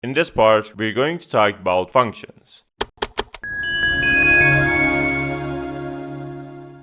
In this part, we're going to talk about functions.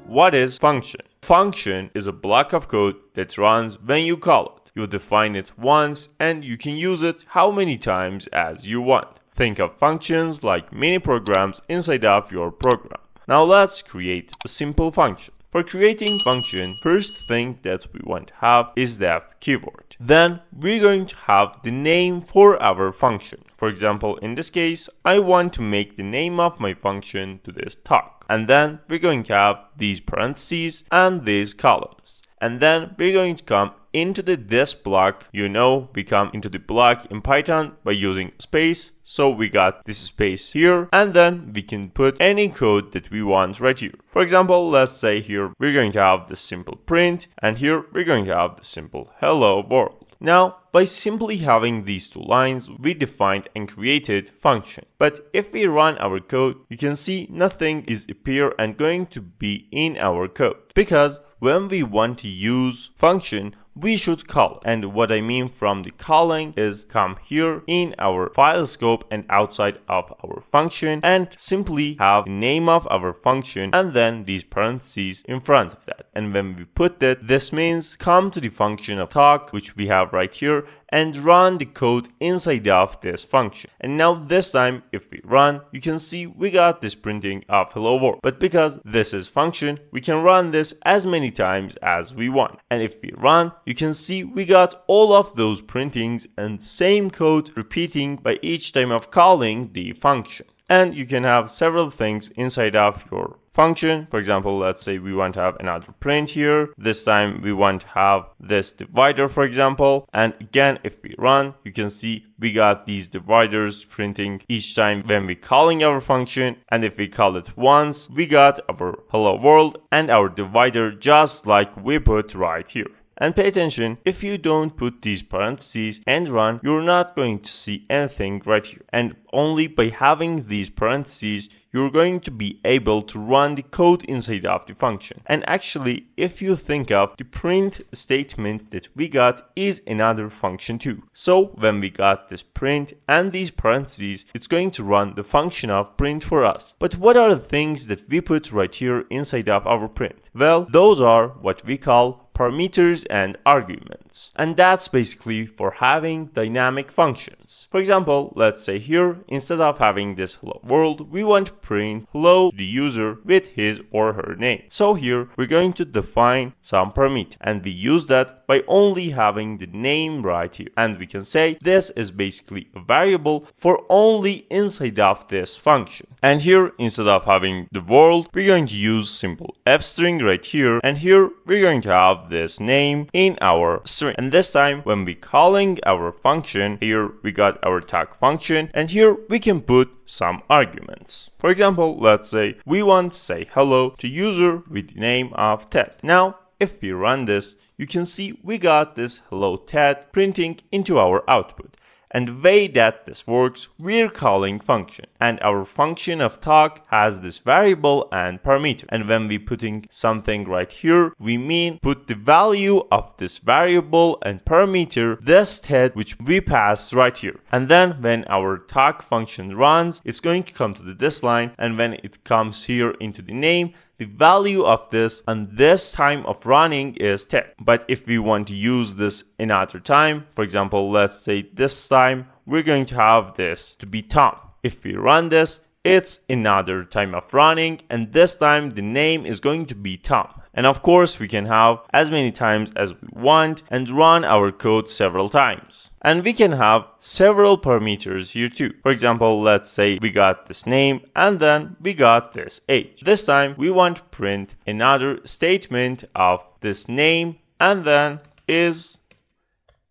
What is function? Function is a block of code that runs when you call it. You define it once and you can use it how many times as you want. Think of functions like mini programs inside of your program. Now let's create a simple function. For creating function, first thing that we want to have is the keyword. Then we're going to have the name for our function. For example, in this case, I want to make the name of my function to this talk. And then we're going to have these parentheses and these columns. And then we're going to come into this block. We come into the block in Python by using space. So we got this space here, and then we can put any code that we want right here. For example, let's say here we're going to have the simple print, and here we're going to have the simple hello world. Now, by simply having these two lines, we defined and created function. But if we run our code, you can see nothing is appear and going to be in our code. Because when we want to use function, we should call it. And what I mean from the calling is come here in our file scope and outside of our function and simply have the name of our function and then these parentheses in front of that. And when we put that, this means come to the function of talk, which we have right here, and run the code inside of this function. And now this time, if we run, you can see we got this printing of hello world. But because this is function, we can run this as many times as we want. And if we run, you can see we got all of those printings and same code repeating by each time of calling the function. And you can have several things inside of your function. For example, let's say we want to have another print here. This time we want to have this divider, for example. And again, if we run, you can see we got these dividers printing each time when we calling our function. And if we call it once, we got our hello world and our divider just like we put right here. And pay attention, if you don't put these parentheses and run, you're not going to see anything right here. And only by having these parentheses, you're going to be able to run the code inside of the function. And actually, if you think of the print statement that we got is another function too. So when we got this print and these parentheses, it's going to run the function of print for us. But what are the things that we put right here inside of our print? Well, those are what we call parameters and arguments. And that's basically for having dynamic functions. For example, let's say here, instead of having this hello world, we want to print hello to the user with his or her name. So here, we're going to define some parameter. And we use that by only having the name right here. And we can say this is basically a variable for only inside of this function. And here, instead of having the world, we're going to use simple f string right here. And here, we're going to have this name in our string. And this time when we calling our function, here we got our talk function, and here we can put some arguments. For example, let's say we want to say hello to user with the name of Ted. Now if we run this, you can see we got this hello Ted printing into our output. And the way that this works, we're calling function. And our function of talk has this variable and parameter. And when we putting something right here, we mean put the value of this variable and parameter, this Ted, which we pass right here. And then when our talk function runs, it's going to come to this line. And when it comes here into the name, the value of this and this time of running is 10. But if we want to use this another time, for example, let's say this time, we're going to have this to be Tom. If we run this, it's another time of running, and this time the name is going to be Tom. And of course, we can have as many times as we want and run our code several times. And we can have several parameters here too. For example, let's say we got this name and then we got this age. This time we want to print another statement of this name and then is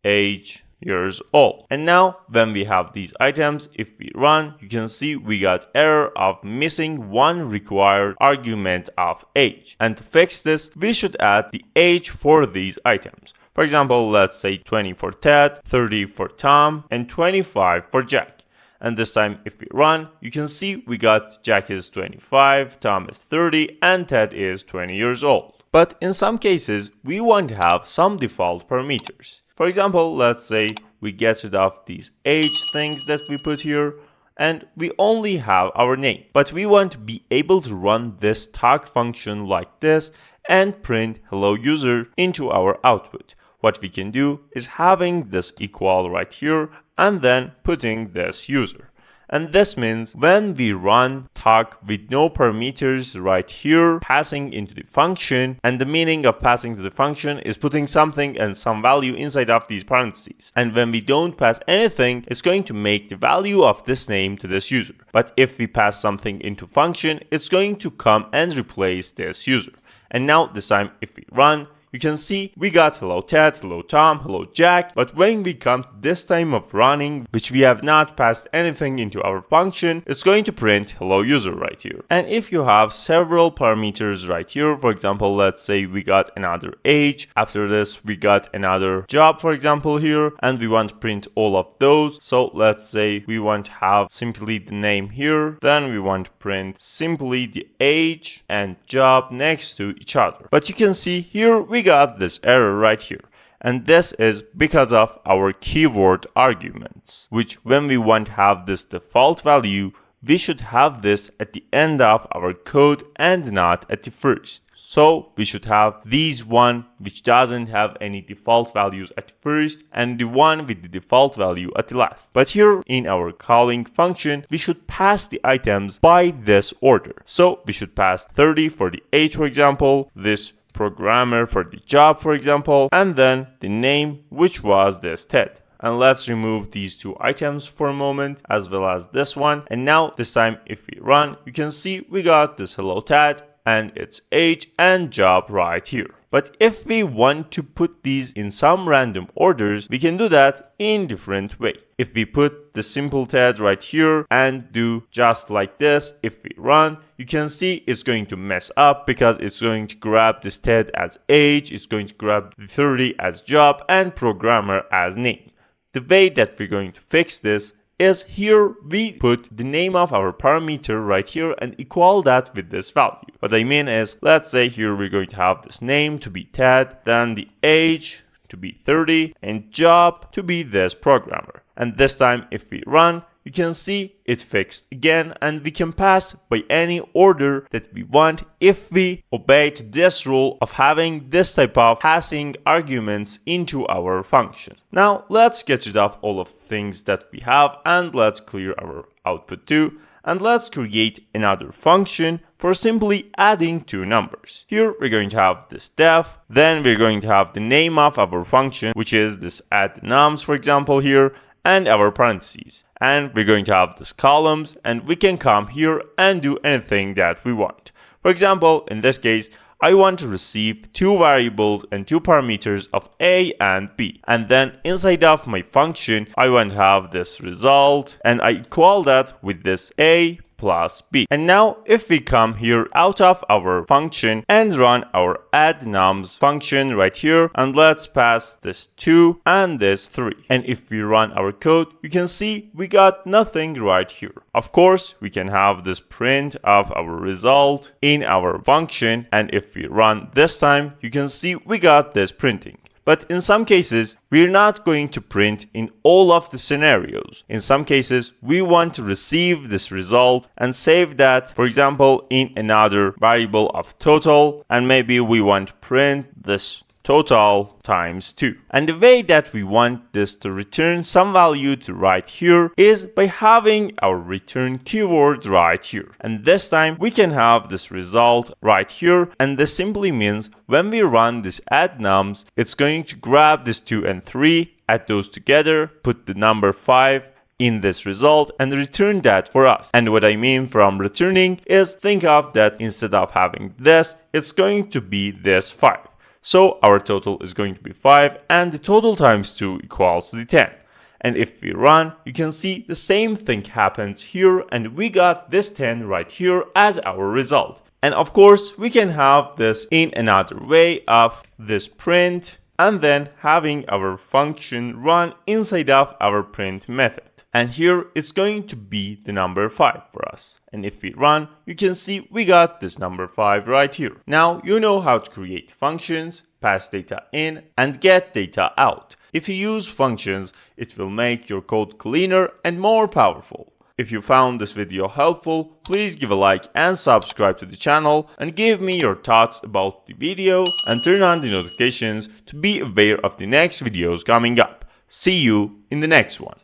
age years old. And now when we have these items, if we run, you can see we got error of missing one required argument of age. And to fix this, we should add the age for these items. For example, let's say 20 for Ted, 30 for Tom, and 25 for Jack. And this time if we run, you can see we got Jack is 25, Tom is 30, and Ted is 20 years old. But in some cases, we want to have some default parameters. For example, let's say we get rid of these age things that we put here, and we only have our name. But we want to be able to run this talk function like this and print hello user into our output. What we can do is having this equal right here and then putting this user. And this means when we run talk with no parameters right here, passing into the function, and the meaning of passing to the function is putting something and some value inside of these parentheses. And when we don't pass anything, it's going to make the value of this name to this user. But if we pass something into function, it's going to come and replace this user. And now this time if we run, you can see we got hello Ted, hello Tom, hello Jack, but when we come to this time of running, which we have not passed anything into our function, it's going to print hello user right here. And if you have several parameters right here, for example, let's say we got another age, after this we got another job, for example here, and we want to print all of those. So let's say we want to have simply the name here, then we want to print simply the age and job next to each other. But you can see here we got this error right here. And this is because of our keyword arguments, which when we want to have this default value, we should have this at the end of our code and not at the first. So we should have these one which doesn't have any default values at first and the one with the default value at the last. But here in our calling function, we should pass the items by this order. So we should pass 30 for the age, for example, this programmer for the job, for example, and then the name, which was this Ted. And let's remove these two items for a moment, as well as this one. And now this time if we run, you can see we got this hello Ted and its age and job right here. But if we want to put these in some random orders, we can do that in different way. If we put the simple Ted right here and do just like this, if we run, you can see it's going to mess up because it's going to grab this Ted as age, it's going to grab the 30 as job and programmer as name. The way that we're going to fix this is here we put the name of our parameter right here and equal that with this value. What I mean is, let's say here we're going to have this name to be Ted, then the age to be 30 and job to be this programmer. And this time if we run, you can see it fixed again and we can pass by any order that we want if we obey to this rule of having this type of passing arguments into our function. Now let's get rid of all of the things that we have and let's clear our output too. And let's create another function for simply adding two numbers. Here we're going to have this def, then we're going to have the name of our function, which is this add nums, for example here, and our parentheses. And we're going to have this columns and we can come here and do anything that we want. For example, in this case, I want to receive two variables and two parameters of A and B. And then inside of my function, I want to have this result and I equal that with this A plus B. And now if we come here out of our function and run our add nums function right here, and let's pass this 2 and this 3. And if we run our code, you can see we got nothing right here. Of course, we can have this print of our result in our function, and if we run this time, you can see we got this printing. But in some cases, we're not going to print in all of the scenarios. In some cases, we want to receive this result and save that, for example, in another variable of total, and maybe we want to print this total times 2. And the way that we want this to return some value to right here is by having our return keyword right here. And this time we can have this result right here, and this simply means when we run this add nums, it's going to grab this 2 and 3, add those together, put the number 5 in this result and return that for us. And what I mean from returning is, think of that instead of having this, it's going to be this 5. So our total is going to be 5 and the total times 2 equals to the 10. And if we run, you can see the same thing happens here and we got this 10 right here as our result. And of course, we can have this in another way of this print and then having our function run inside of our print method. And here it's going to be the number 5 for us. And if we run, you can see we got this number 5 right here. Now you know how to create functions, pass data in, and get data out. If you use functions, it will make your code cleaner and more powerful. If you found this video helpful, please give a like and subscribe to the channel, and give me your thoughts about the video and turn on the notifications to be aware of the next videos coming up. See you in the next one.